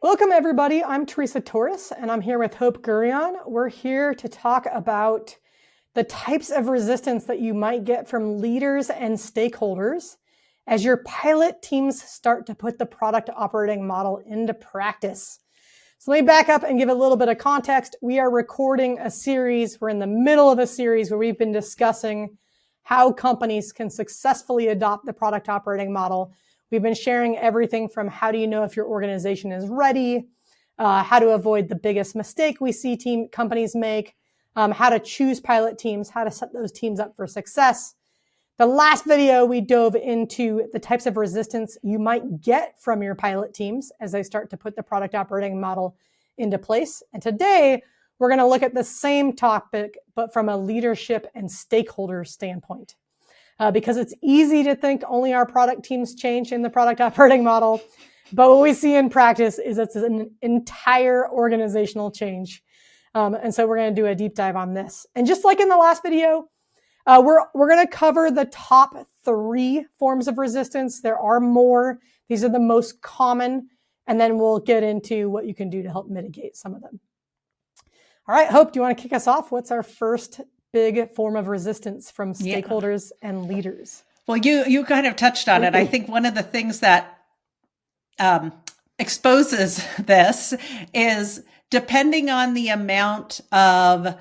Welcome, everybody. I'm Teresa Torres, and I'm here with Gurion. We're here to talk about the types of resistance that you might get from leaders and stakeholders as your pilot teams start to put the product operating model into practice. So let me back up and give a little bit of context. We are recording a series. We're in the middle of a series where we've been discussing how companies can successfully adopt the product operating model. We've been sharing everything from how do you know if your organization is ready, how to avoid the biggest mistake we see companies make, how to choose pilot teams, how to set those teams up for success. The last video, we dove into the types of resistance you might get from your pilot teams as they start to put the product operating model into place. And today, we're going to look at the same topic, but from a leadership and stakeholder standpoint. Because it's easy to think only our product teams change in the product operating model. But what we see in practice is it's an entire organizational change. And so we're going to do a deep dive on this. And just like in the last video, we're going to cover the top 3 forms of resistance. There are more. These are the most common. And then we'll get into what you can do to help mitigate some of them. All right, Hope, do you want to kick us off? What's our first big form of resistance from stakeholders and leaders? Well, you kind of touched on it. I think one of the things that exposes this is depending on the amount of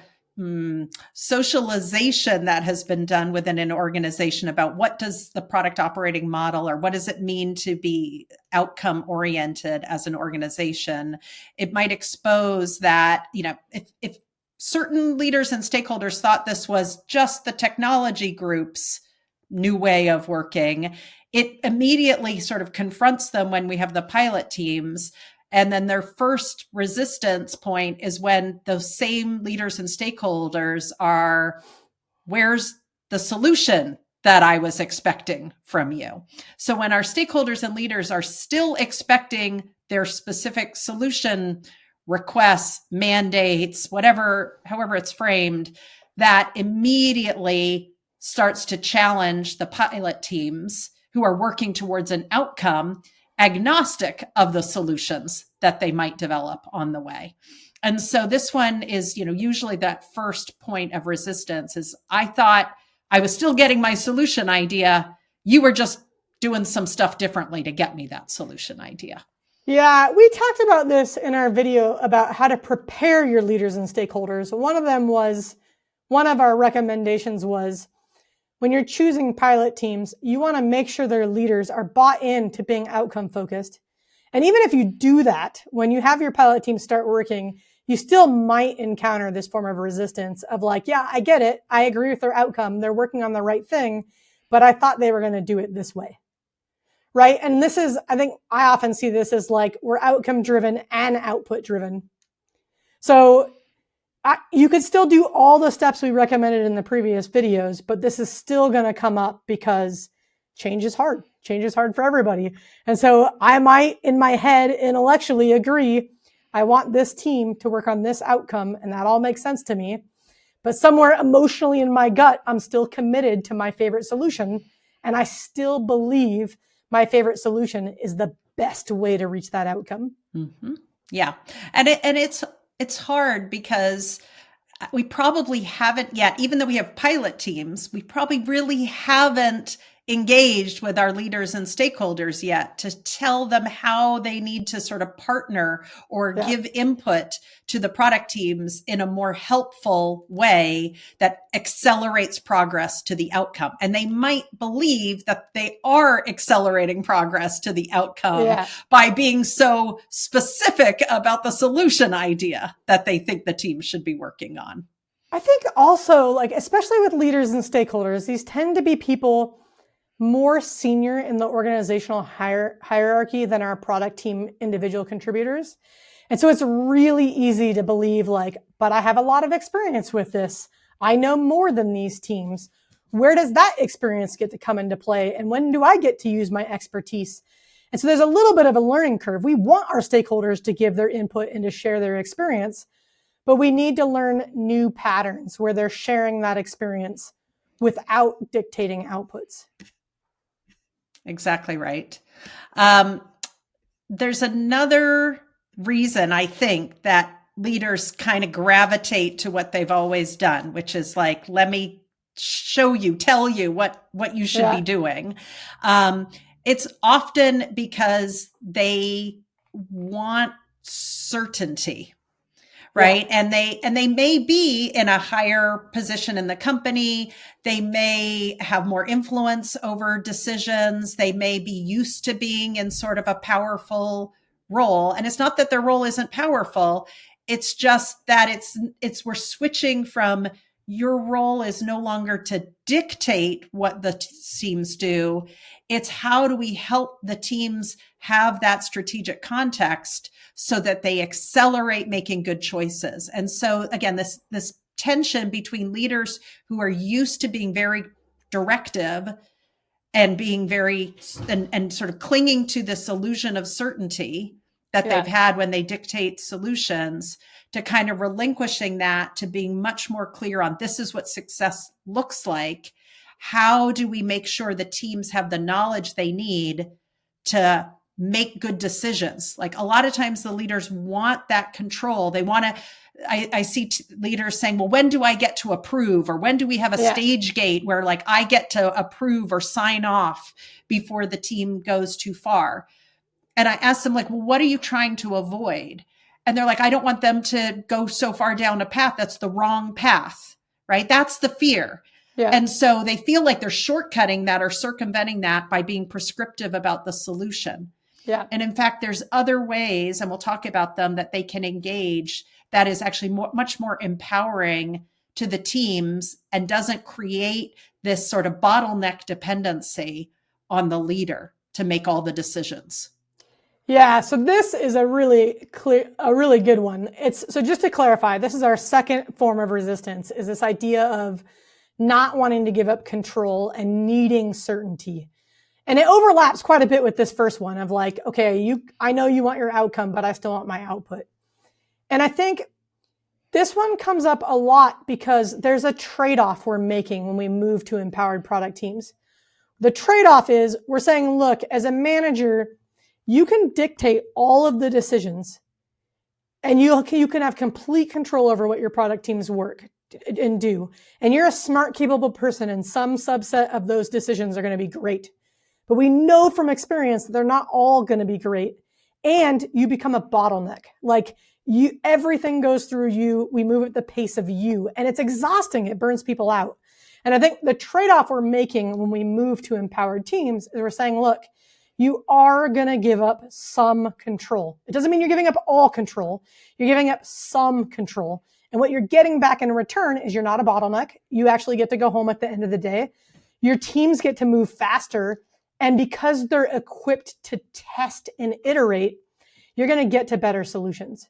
socialization that has been done within an organization about what does the product operating model or what does it mean to be outcome oriented as an organization, it might expose that, if certain leaders and stakeholders thought this was just the technology group's new way of working, it immediately sort of confronts them when we have the pilot teams. And then their first resistance point is when those same leaders and stakeholders are, where's the solution that I was expecting from you? So when our stakeholders and leaders are still expecting their specific solution requests, mandates, however it's framed, that immediately starts to challenge the pilot teams who are working towards an outcome agnostic of the solutions that they might develop on the way. And so this one is, usually that first point of resistance is, I thought I was still getting my solution idea. You were just doing some stuff differently to get me that solution idea. Yeah, we talked about this in our video about how to prepare your leaders and stakeholders. One of our recommendations was, when you're choosing pilot teams, you want to make sure their leaders are bought into being outcome focused. And even if you do that, when you have your pilot team start working, you still might encounter this form of resistance of like, yeah, I get it. I agree with their outcome. They're working on the right thing, but I thought they were going to do it this way. Right? And this is, I think I often see this as like, we're outcome driven and output driven. So you could still do all the steps we recommended in the previous videos, but this is still going to come up because change is hard. Change is hard for everybody. And so I might, in my head, intellectually agree, I want this team to work on this outcome, and that all makes sense to me. But somewhere emotionally in my gut, I'm still committed to my favorite solution, and I still believe my favorite solution is the best way to reach that outcome. Mm-hmm. Yeah. And it's hard because we probably haven't yet, even though we have pilot teams, we probably really haven't engaged with our leaders and stakeholders yet to tell them how they need to sort of partner or give input to the product teams in a more helpful way that accelerates progress to the outcome. And they might believe that they are accelerating progress to the outcome by being so specific about the solution idea that they think the team should be working on. I think also, especially with leaders and stakeholders, these tend to be people more senior in the organizational hierarchy than our product team individual contributors. And so it's really easy to believe but I have a lot of experience with this. I know more than these teams. Where does that experience get to come into play? And when do I get to use my expertise? And so there's a little bit of a learning curve. We want our stakeholders to give their input and to share their experience, but we need to learn new patterns where they're sharing that experience without dictating outputs. Exactly right. There's another reason I think that leaders kind of gravitate to what they've always done, which is like, let me show you, tell you what you should be doing. It's often because they want certainty, right? Yeah. And they may be in a higher position in the company. They may have more influence over decisions. They may be used to being in sort of a powerful role. And it's not that their role isn't powerful. It's just that we're switching from, your role is no longer to dictate what the teams do. It's how do we help the teams have that strategic context so that they accelerate making good choices. And so again, this tension between leaders who are used to being very directive and being very and sort of clinging to this illusion of certainty that they've had when they dictate solutions, to kind of relinquishing that to being much more clear on, this is what success looks like. How do we make sure the teams have the knowledge they need to make good decisions? Like, a lot of times the leaders want that control. They want to, I see leaders saying, well, when do I get to approve? Or when do we have a stage gate where like I get to approve or sign off before the team goes too far? And I asked them, like, well, what are you trying to avoid? And they're like, I don't want them to go so far down a path that's the wrong path, right? That's the fear. Yeah. And so they feel like they're shortcutting that or circumventing that by being prescriptive about the solution. Yeah. And in fact, there's other ways, and we'll talk about them, that they can engage that is actually much more empowering to the teams and doesn't create this sort of bottleneck dependency on the leader to make all the decisions. Yeah, so this is a really good one. So just to clarify, this is our second form of resistance, is this idea of not wanting to give up control and needing certainty. And it overlaps quite a bit with this first one of like, okay, I know you want your outcome, but I still want my output. And I think this one comes up a lot because there's a trade-off we're making when we move to empowered product teams. The trade-off is we're saying, look, as a manager, you can dictate all of the decisions and you can have complete control over what your product teams work and do. And you're a smart, capable person, and some subset of those decisions are going to be great. But we know from experience that they're not all going to be great. And you become a bottleneck. Like everything goes through you. We move at the pace of you. And it's exhausting. It burns people out. And I think the trade-off we're making when we move to empowered teams is we're saying, look, you are going to give up some control. It doesn't mean you're giving up all control. You're giving up some control. And what you're getting back in return is you're not a bottleneck. You actually get to go home at the end of the day. Your teams get to move faster. And because they're equipped to test and iterate, you're going to get to better solutions.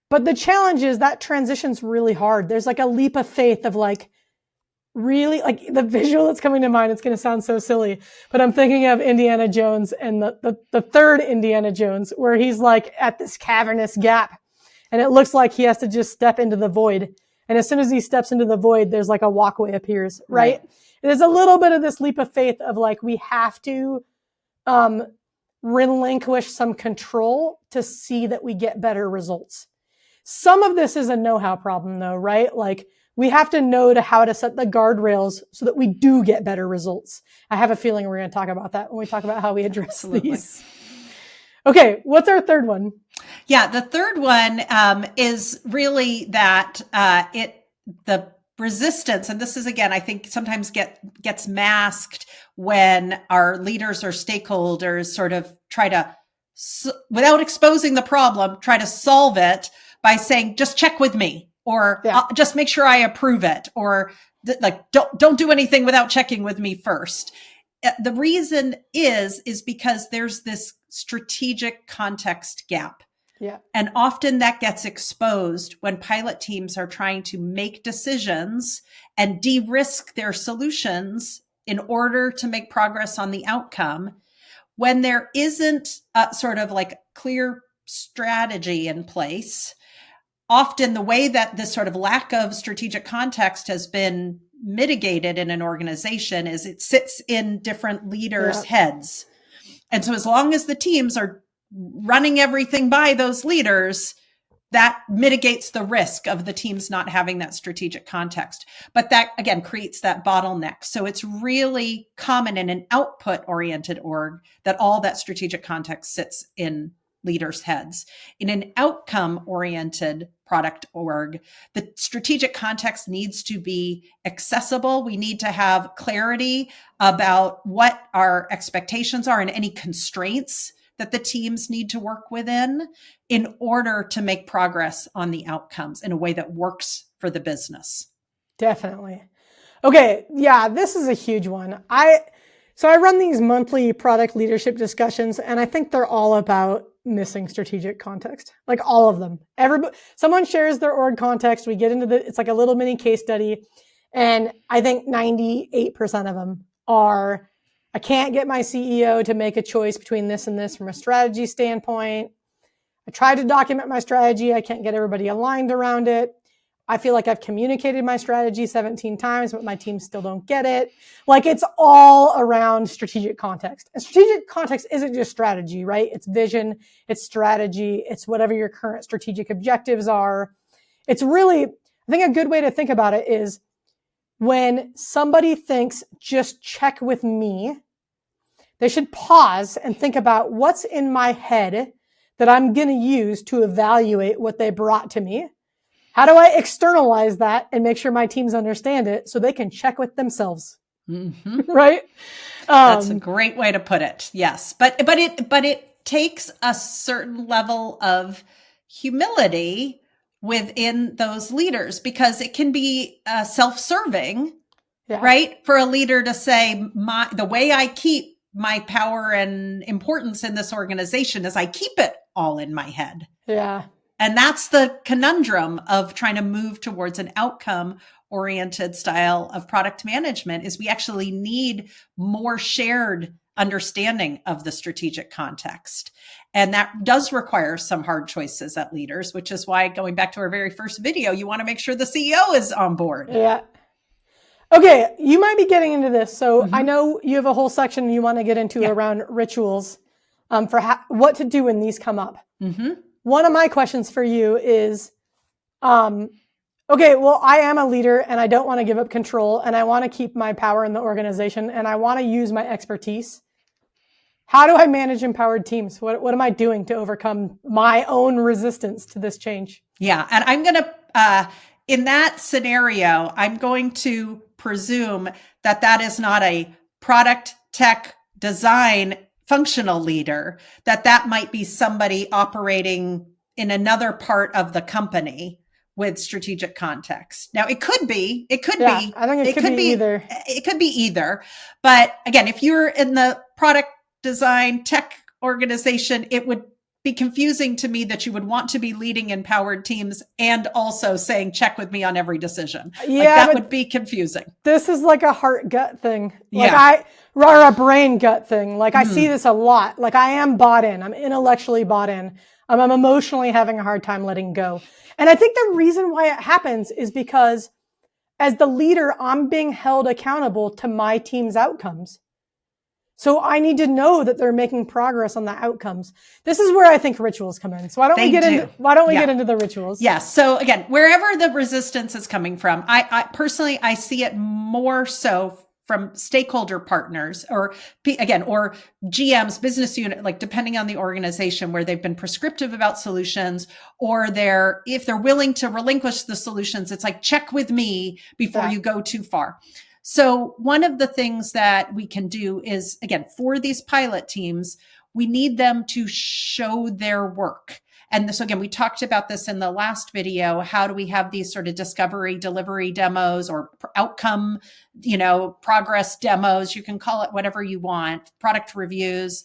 But the challenge is that transition's really hard. There's like a leap of faith of like, really, like the visual that's coming to mind, it's going to sound so silly, but I'm thinking of Indiana Jones and the third Indiana Jones, where he's like at this cavernous gap and it looks like he has to just step into the void. And as soon as he steps into the void, there's like a walkway appears, right? There's a little bit of this leap of faith of like, we have to relinquish some control to see that we get better results. Some of this is a know-how problem though, right? Like, we have to know how to set the guardrails so that we do get better results. I have a feeling we're going to talk about that when we talk about how we address these. Okay, what's our third one? Yeah, the third one is really that the resistance, and this is, again, I think sometimes gets masked when our leaders or stakeholders sort of try to, without exposing the problem, try to solve it by saying, just check with me. Or just make sure I approve it, or like don't do anything without checking with me first. The reason is because there's this strategic context gap. Yeah. And often that gets exposed when pilot teams are trying to make decisions and de-risk their solutions in order to make progress on the outcome, when there isn't a sort of like clear strategy in place. Often the way that this sort of lack of strategic context has been mitigated in an organization is it sits in different leaders' heads. And so as long as the teams are running everything by those leaders, that mitigates the risk of the teams not having that strategic context. But that, again, creates that bottleneck. So it's really common in an output-oriented org that all that strategic context sits in leaders' heads. In an outcome-oriented product org, the strategic context needs to be accessible. We need to have clarity about what our expectations are and any constraints that the teams need to work within in order to make progress on the outcomes in a way that works for the business. Definitely. Okay. Yeah, this is a huge one. So I run these monthly product leadership discussions, and I think they're all about missing strategic context, like all of them. Someone shares their org context. We get into it's like a little mini case study. And I think 98% of them are, I can't get my CEO to make a choice between this and this from a strategy standpoint. I tried to document my strategy. I can't get everybody aligned around it. I feel like I've communicated my strategy 17 times, but my team still don't get it. Like, it's all around strategic context. And strategic context isn't just strategy, right? It's vision, it's strategy, it's whatever your current strategic objectives are. It's really, I think a good way to think about it is when somebody thinks, just check with me, they should pause and think about what's in my head that I'm going to use to evaluate what they brought to me. How do I externalize that and make sure my teams understand it so they can check with themselves? Mm-hmm. Right? That's a great way to put it. Yes. But it takes a certain level of humility within those leaders, because it can be self-serving, right? For a leader to say, the way I keep my power and importance in this organization is I keep it all in my head. Yeah. And that's the conundrum of trying to move towards an outcome-oriented style of product management, is we actually need more shared understanding of the strategic context. And that does require some hard choices at leaders, which is why, going back to our very first video, you want to make sure the CEO is on board. Yeah. Okay, you might be getting into this. So I know you have a whole section you want to get into around rituals for what to do when these come up. Mm-hmm. One of my questions for you is, okay, well, I am a leader and I don't want to give up control and I want to keep my power in the organization and I want to use my expertise. How do I manage empowered teams? What am I doing to overcome my own resistance to this change? Yeah, and I'm going to, in that scenario, I'm going to presume that is not a product, tech, design, functional leader, that might be somebody operating in another part of the company with strategic context. Now, it could be. I think it could be either. It could be either. But again, if you're in the product, design, tech organization, it would be confusing to me that you would want to be leading empowered teams and also saying, check with me on every decision. Yeah, that would be confusing. This is like a heart gut thing. Or a brain gut thing. Like I see this a lot. Like I am bought in. I'm intellectually bought in. I'm emotionally having a hard time letting go. And I think the reason why it happens is because as the leader, I'm being held accountable to my team's outcomes. So I need to know that they're making progress on the outcomes. This is where I think rituals come in. So why don't we get into the rituals? Yes. So again, wherever the resistance is coming from, I personally, I see it more so from stakeholder partners or GMs, business unit, like depending on the organization, where they've been prescriptive about solutions, or if they're willing to relinquish the solutions, it's like, check with me before you go too far. So one of the things that we can do is, again, for these pilot teams, we need them to show their work. And so again, we talked about this in the last video. How do we have these sort of discovery, delivery demos or outcome, progress demos? You can call it whatever you want, product reviews.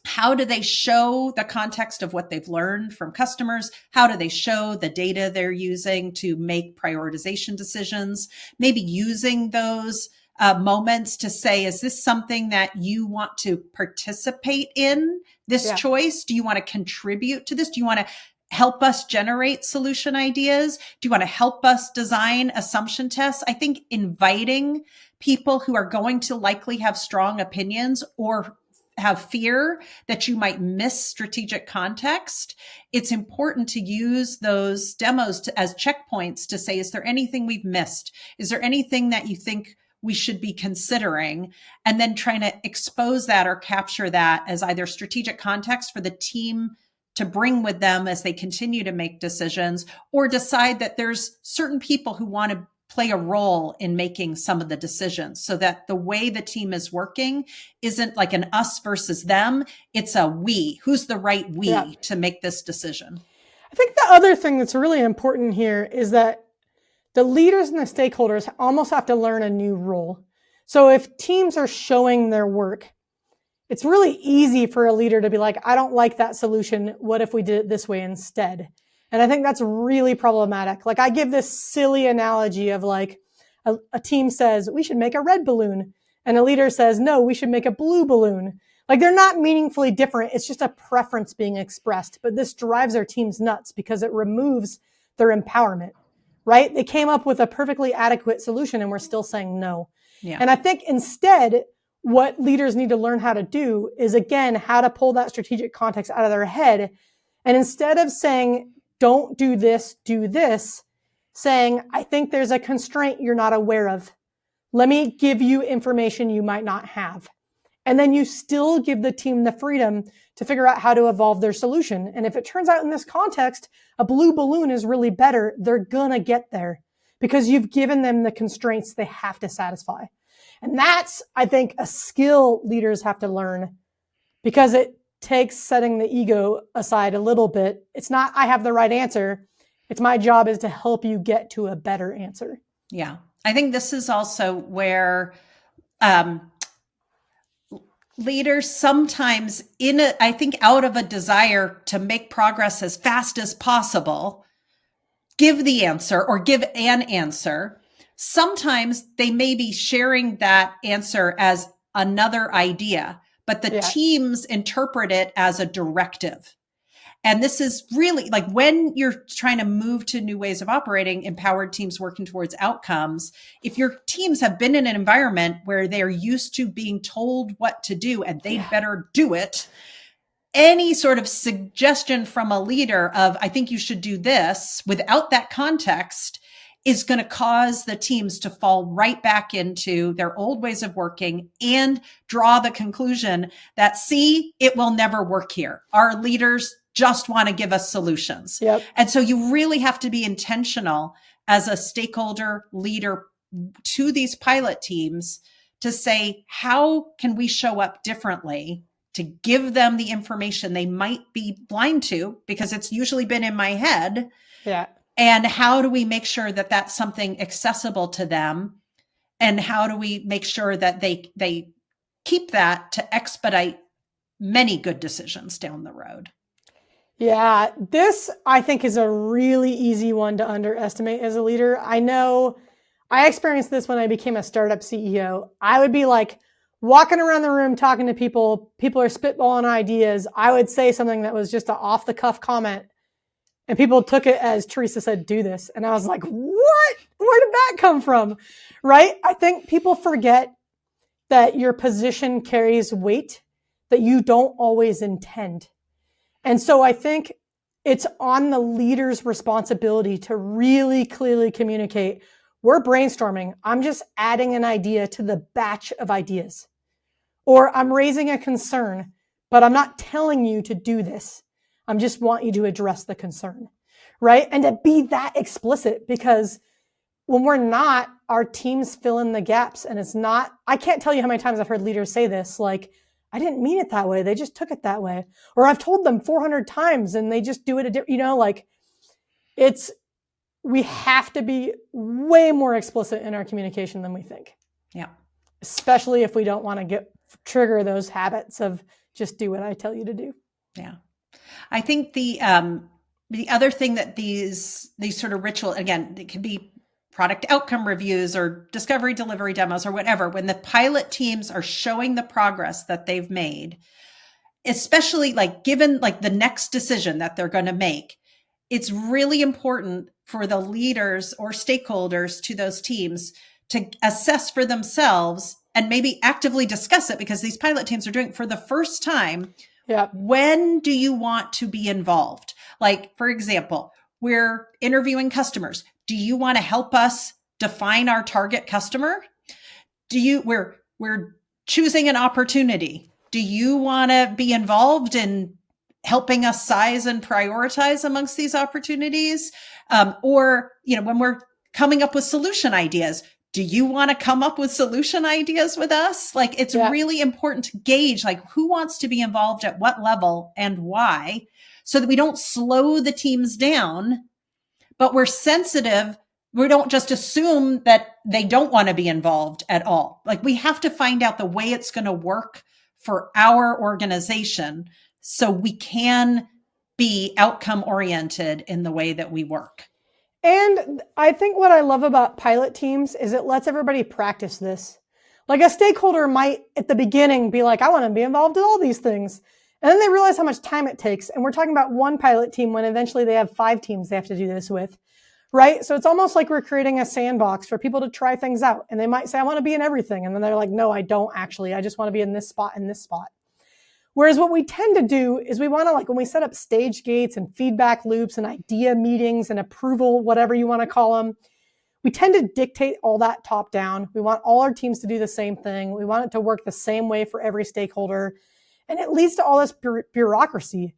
How do they show the context of what they've learned from customers? How do they show the data they're using to make prioritization decisions? Maybe using those moments to say, is this something that you want to participate in, this choice? Do you want to contribute to this? Do you want to help us generate solution ideas? Do you want to help us design assumption tests? I think inviting people who are going to likely have strong opinions or have fear that you might miss strategic context, it's important to use those demos as checkpoints to say, is there anything we've missed? Is there anything that you think we should be considering? And then trying to expose that or capture that as either strategic context for the team to bring with them as they continue to make decisions, or decide that there's certain people who want to play a role in making some of the decisions, so that the way the team is working isn't like an us versus them. It's a we. Who's the right we to make this decision? I think the other thing that's really important here is that the leaders and the stakeholders almost have to learn a new role. So if teams are showing their work, it's really easy for a leader to be like, I don't like that solution. What if we did it this way instead? And I think that's really problematic. Like, I give this silly analogy of like a team says, we should make a red balloon. And a leader says, no, we should make a blue balloon. Like, they're not meaningfully different. It's just a preference being expressed. But this drives our teams nuts because it removes their empowerment, right? They came up with a perfectly adequate solution and we're still saying no. Yeah. And I think instead, what leaders need to learn how to do is, again, how to pull that strategic context out of their head. And instead of saying, don't do this, do this, saying, I think there's a constraint you're not aware of. Let me give you information you might not have. And then you still give the team the freedom to figure out how to evolve their solution. And if it turns out in this context, a blue balloon is really better, they're gonna get there because you've given them the constraints they have to satisfy. And that's, I think, a skill leaders have to learn, because it takes setting the ego aside a little bit. It's not, I have the right answer. It's my job is to help you get to a better answer. Yeah. I think this is also where leaders sometimes I think out of a desire to make progress as fast as possible, give the answer or give an answer. Sometimes they may be sharing that answer as another idea, but the teams interpret it as a directive. And this is really like when you're trying to move to new ways of operating, empowered teams working towards outcomes. If your teams have been in an environment where they're used to being told what to do and they better do it, any sort of suggestion from a leader of, I think you should do this without that context is going to cause the teams to fall right back into their old ways of working and draw the conclusion that, see, it will never work here. Our leaders just want to give us solutions. Yep. And so you really have to be intentional as a stakeholder leader to these pilot teams to say, how can we show up differently to give them the information they might be blind to because it's usually been in my head? Yeah. And how do we make sure that that's something accessible to them? And how do we make sure that they keep that to expedite many good decisions down the road? Yeah, this I think is a really easy one to underestimate as a leader. I know I experienced this when I became a startup CEO. I would be like walking around the room talking to people. People are spitballing ideas. I would say something that was just an off the cuff comment. And people took it as Teresa said, do this. And I was like, what? Where did that come from? Right? I think people forget that your position carries weight that you don't always intend. And so I think it's on the leader's responsibility to really clearly communicate, we're brainstorming. I'm just adding an idea to the batch of ideas. Or I'm raising a concern, but I'm not telling you to do this. I just want you to address the concern, right? And to be that explicit, because when we're not, our teams fill in the gaps. And it's not, I can't tell you how many times I've heard leaders say this, like, I didn't mean it that way. They just took it that way. Or I've told them 400 times and they just do it, like we have to be way more explicit in our communication than we think. Yeah. Especially if we don't want to trigger those habits of just do what I tell you to do. Yeah. I think the other thing that these sort of ritual, again, it can be product outcome reviews or discovery delivery demos or whatever, when the pilot teams are showing the progress that they've made, especially like given like the next decision that they're going to make, it's really important for the leaders or stakeholders to those teams to assess for themselves, and maybe actively discuss it, because these pilot teams are doing it for the first time. Yeah. When do you want to be involved? Like, for example, we're interviewing customers. Do you want to help us define our target customer? We're choosing an opportunity. Do you want to be involved in helping us size and prioritize amongst these opportunities? Or, when we're coming up with solution ideas, do you want to come up with solution ideas with us? Like, it's really important to gauge, like, who wants to be involved at what level and why, so that we don't slow the teams down, but we're sensitive. We don't just assume that they don't want to be involved at all. Like, we have to find out the way it's going to work for our organization so we can be outcome oriented in the way that we work. And I think what I love about pilot teams is it lets everybody practice this. Like, a stakeholder might at the beginning be like, I want to be involved in all these things. And then they realize how much time it takes. And we're talking about one pilot team when eventually they have 5 teams they have to do this with, right? So it's almost like we're creating a sandbox for people to try things out. And they might say, I want to be in everything. And then they're like, no, I don't actually. I just want to be in this spot and this spot. Whereas what we tend to do is we want to, like, when we set up stage gates and feedback loops and idea meetings and approval, whatever you want to call them, we tend to dictate all that top down. We want all our teams to do the same thing. We want it to work the same way for every stakeholder. And it leads to all this bureaucracy.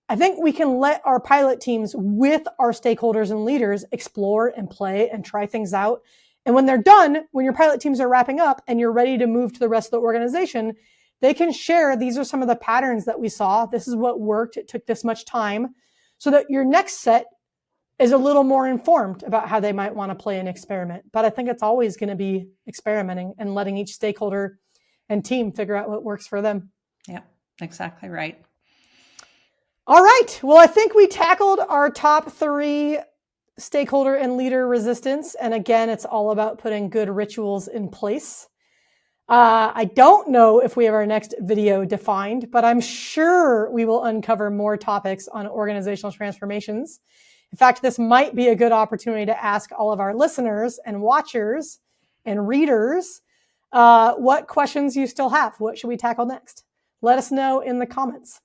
I think we can let our pilot teams with our stakeholders and leaders explore and play and try things out. And when they're done, when your pilot teams are wrapping up and you're ready to move to the rest of the organization, they can share, these are some of the patterns that we saw. This is what worked. It took this much time, so that your next set is a little more informed about how they might want to play an experiment. But I think it's always going to be experimenting and letting each stakeholder and team figure out what works for them. Yeah, exactly right. All right. Well, I think we tackled our top 3 stakeholder and leader resistance. And again, it's all about putting good rituals in place. I don't know if we have our next video defined, but I'm sure we will uncover more topics on organizational transformations. In fact, this might be a good opportunity to ask all of our listeners and watchers and readers what questions you still have. What should we tackle next? Let us know in the comments.